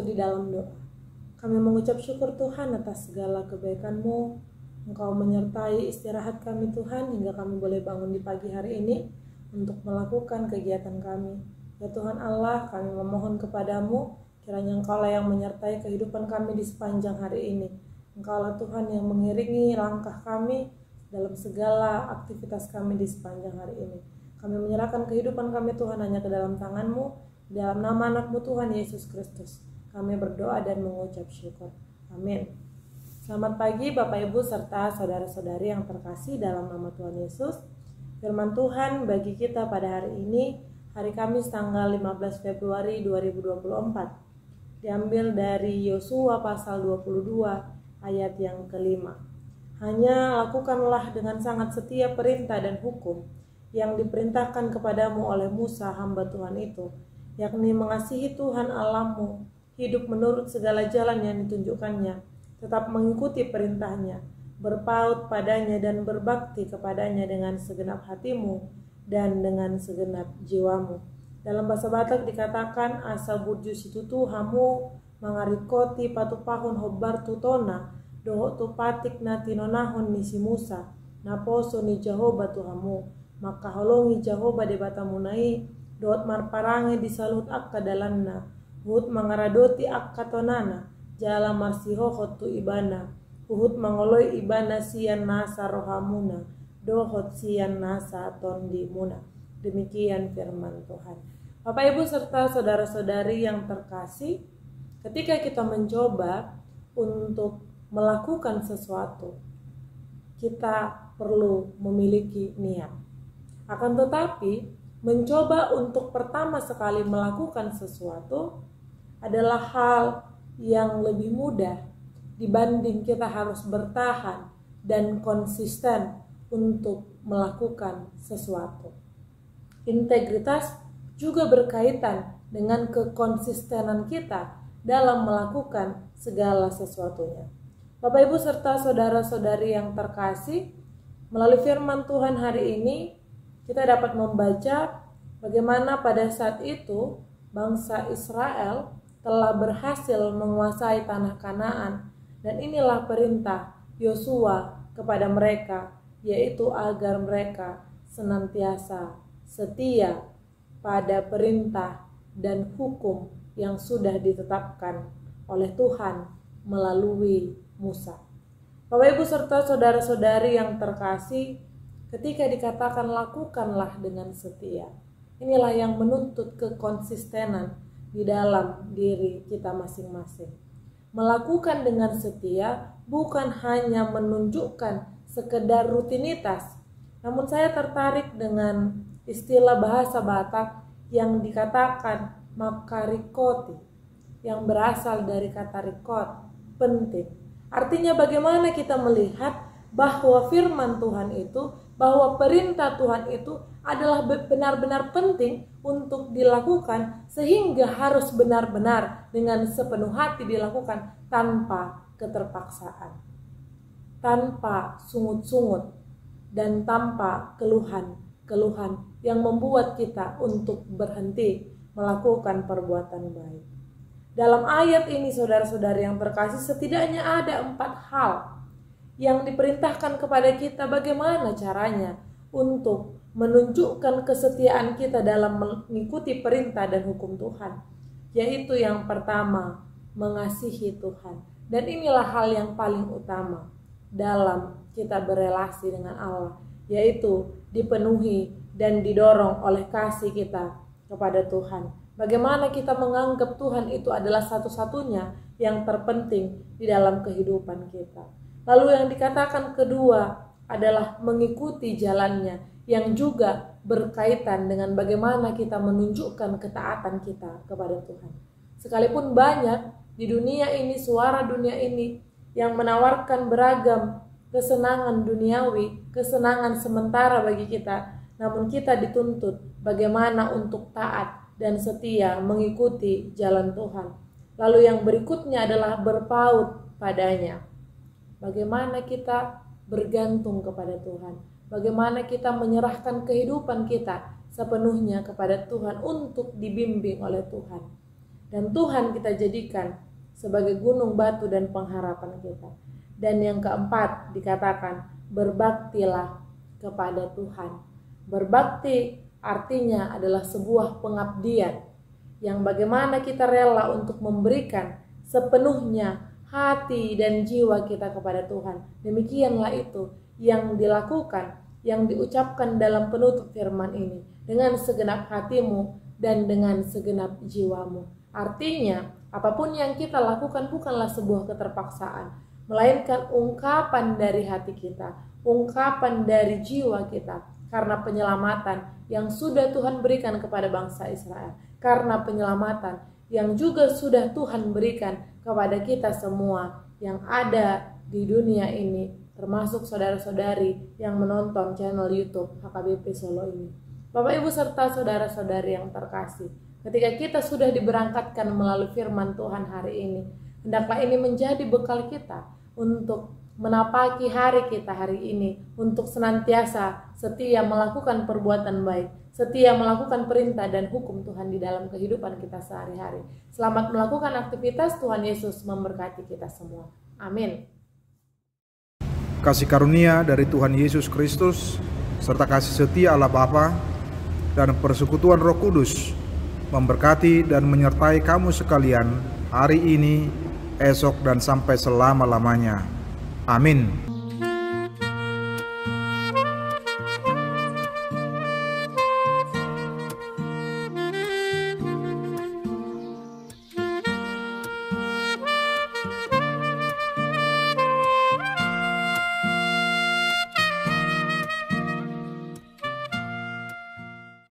bersatu di dalam doa. Kami mengucap syukur Tuhan atas segala kebaikan-Mu. Engkau menyertai istirahat kami Tuhan hingga kami boleh bangun di pagi hari ini untuk melakukan kegiatan kami. Ya Tuhan Allah, kami memohon kepadamu, kiranya Engkau lah yang menyertai kehidupan kami di sepanjang hari ini. Engkau lah Tuhan yang mengiringi langkah kami dalam segala aktivitas kami di sepanjang hari ini. Kami menyerahkan kehidupan kami Tuhan hanya ke dalam tangan-Mu, dalam nama anak-Mu Tuhan Yesus Kristus. Kami berdoa dan mengucap syukur. Amin. Selamat pagi Bapak Ibu serta saudara-saudari yang terkasih dalam nama Tuhan Yesus. Firman Tuhan bagi kita pada hari ini, hari Kamis tanggal 15 Februari 2024. Diambil dari Yosua pasal 22 ayat yang kelima. Hanya lakukanlah dengan sangat setia perintah dan hukum yang diperintahkan kepadamu oleh Musa hamba Tuhan itu, yakni mengasihi Tuhan Allahmu, hidup menurut segala jalan yang ditunjukkannya, tetap mengikuti perintahnya, berpaut padanya dan berbakti kepadanya dengan segenap hatimu dan dengan segenap jiwamu. Dalam bahasa Batak dikatakan asa burju situtu hamu mangarikoti patupahun hobar tutona doho tu patik na tinonahon ni si Musa naposo ni Jehovah Tuhamu maka holongi Jehovah de batamunai doot marparange disalut akka dalanna Uhud mangaradoti akatonana jala marsiho hotu ibana Uhud mangoloi ibana sian nasa rohamuna dohot sian nasa tondimuna. Demikian firman Tuhan. Bapak Ibu serta saudara-saudari yang terkasih, ketika kita mencoba untuk melakukan sesuatu, kita perlu memiliki niat. Akan tetapi mencoba untuk pertama sekali melakukan sesuatu adalah hal yang lebih mudah dibanding kita harus bertahan dan konsisten untuk melakukan sesuatu. Integritas juga berkaitan dengan kekonsistenan kita dalam melakukan segala sesuatunya. Bapak Ibu serta saudara-saudari yang terkasih, melalui firman Tuhan hari ini kita dapat membaca bagaimana pada saat itu bangsa Israel telah berhasil menguasai tanah Kanaan, dan inilah perintah Yosua kepada mereka, yaitu agar mereka senantiasa setia pada perintah dan hukum yang sudah ditetapkan oleh Tuhan melalui Musa. Bapak Ibu serta saudara-saudari yang terkasih, ketika dikatakan lakukanlah dengan setia, inilah yang menuntut kekonsistenan di dalam diri kita masing-masing. Melakukan dengan setia bukan hanya menunjukkan sekedar rutinitas, namun saya tertarik dengan istilah bahasa Batak yang dikatakan makarikoti, yang berasal dari kata rikot, penting. Artinya bagaimana kita melihat bahwa firman Tuhan itu, bahwa perintah Tuhan itu adalah benar-benar penting untuk dilakukan, sehingga harus benar-benar dengan sepenuh hati dilakukan tanpa keterpaksaan, tanpa sungut-sungut, dan tanpa keluhan yang membuat kita untuk berhenti melakukan perbuatan baik. Dalam ayat ini saudara-saudari yang terkasih, setidaknya ada 4 hal yang diperintahkan kepada kita bagaimana caranya untuk menunjukkan kesetiaan kita dalam mengikuti perintah dan hukum Tuhan. Yaitu yang pertama, mengasihi Tuhan. Dan inilah hal yang paling utama dalam kita berelasi dengan Allah, yaitu dipenuhi dan didorong oleh kasih kita kepada Tuhan. Bagaimana kita menganggap Tuhan itu adalah satu-satunya yang terpenting di dalam kehidupan kita. Lalu yang dikatakan kedua adalah mengikuti jalannya, yang juga berkaitan dengan bagaimana kita menunjukkan ketaatan kita kepada Tuhan. Sekalipun banyak di dunia ini, suara dunia ini yang menawarkan beragam kesenangan duniawi, kesenangan sementara bagi kita, namun kita dituntut bagaimana untuk taat dan setia mengikuti jalan Tuhan. Lalu yang berikutnya adalah berpaut padanya. Bagaimana kita bergantung kepada Tuhan, bagaimana kita menyerahkan kehidupan kita sepenuhnya kepada Tuhan untuk dibimbing oleh Tuhan. Dan Tuhan kita jadikan sebagai gunung batu dan pengharapan kita. Dan yang keempat dikatakan, berbaktilah kepada Tuhan. Berbakti artinya adalah sebuah pengabdian yang bagaimana kita rela untuk memberikan sepenuhnya hati dan jiwa kita kepada Tuhan. Demikianlah itu yang dilakukan, yang diucapkan dalam penutup firman ini. Dengan segenap hatimu dan dengan segenap jiwamu. Artinya, apapun yang kita lakukan bukanlah sebuah keterpaksaan, melainkan ungkapan dari hati kita, ungkapan dari jiwa kita, karena penyelamatan yang sudah Tuhan berikan kepada bangsa Israel, karena penyelamatan yang juga sudah Tuhan berikan kepada kita semua yang ada di dunia ini, termasuk saudara-saudari yang menonton channel YouTube HKBP Solo ini. Bapak Ibu serta saudara-saudari yang terkasih, ketika kita sudah diberangkatkan melalui firman Tuhan hari ini, hendaklah ini menjadi bekal kita untuk menapaki hari kita hari ini, untuk senantiasa setia melakukan perbuatan baik, setia melakukan perintah dan hukum Tuhan di dalam kehidupan kita sehari-hari. Selamat melakukan aktivitas. Tuhan Yesus memberkati kita semua. Amin. Kasih karunia dari Tuhan Yesus Kristus serta kasih setia Allah Bapa dan persekutuan Roh Kudus memberkati dan menyertai kamu sekalian hari ini, esok, dan sampai selama-lamanya. Amin.